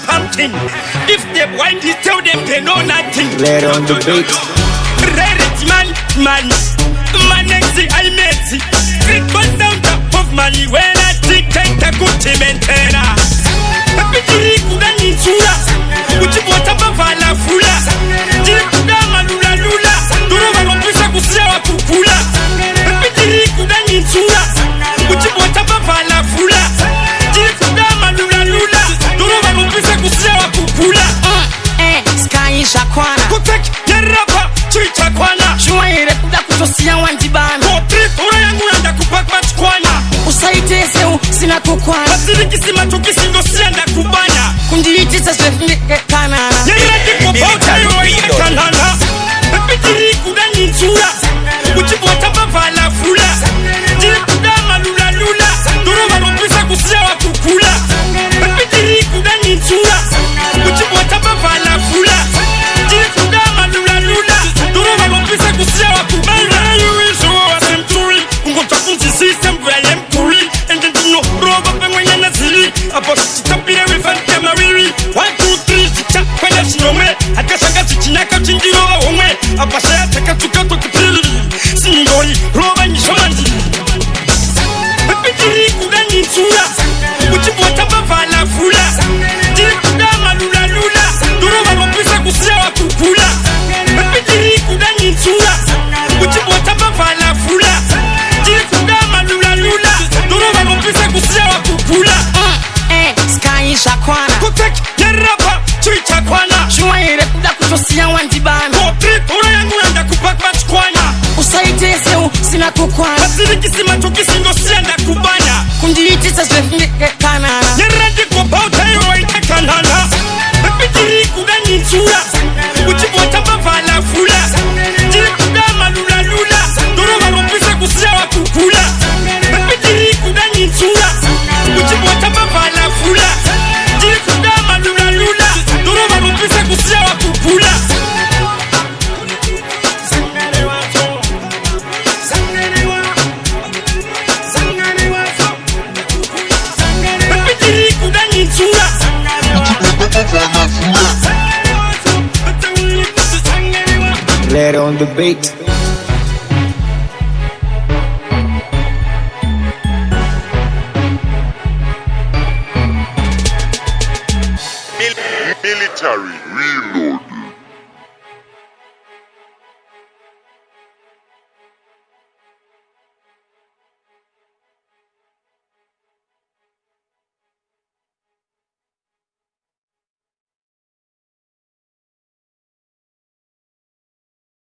Pumpkin. If they whine, he tell them they know nothing. Red on the beat. Red man. Manexi, I met it. It goes down top of money when I think I could maintain. Pipiri kudani chula. Uchipota pavala fula. Jikuda malula lula. Duro walopisa kusia wa kukula. Pipiri kudani chula. Uchipota pavala fula. Jikuda malula lula. Duro walopisa kusia wa kukula. Sky shakwana. Kutek yerapa chicha kwana. Shwaire kuda kutosia wanjibana. Kotri ura yangu yanda kupakwa chkwana. Usaitese sina kukwana. Basiriki sima tukisingo sianda kubana. Kunditi sa shefnike kanana. Yerati kubota yoye kanana. Pepitiri kudani chula. Uchipota pavala fula. Jiri kuda malula lula. Duro walopisa kusia wa kukula. Pepitiri kudani chula. Uchipota pavala fula. Jiri kuda malula lula. Duro walopisa kusia wa kukula. Yuwisho wa semturi. Ungotakunzi system kwa yemkuri. Ende dino roba pengwenye nazili. Apo chitapire wifante mariri. 1, 2, 3 chicha kwenye shinome. Akashanga chichinaka chingiro wa omwe. Apashaya teka tukato kipili. Sinigoi roba nishomanji. Pepitiri kudani chula. Uchipota pavala fula. Jiri kuda malula lula. Duro walopisa kusia wa kukula. Pepitiri kudani chula. Uchipota pavala fula. Jiri kuda malula lula. Duro walopisa kusia wa kukula. Sky shakwana. Kutek yerapa chicha kwana. Shwaire kuda kutosia wanjibana. Kotri ura yangu yanda kupakwa chkwana. Usaitese sina kukwana. Basiriki sima tukisingo sianda kubana. Kunditi sa shefnike kanana. Yerati kubota yoye kanana. Pepitiri kudani chula. Uchipota pavala fula. Jiri kuda malula lula. Duro walopisa kusia wa kukula. Pepitiri kudani chula. Uchipota pavala fula. Jiri kuda malula lula. Duro walopisa kusia wa kukula. Pepitiri kudani chula. Red on the beat.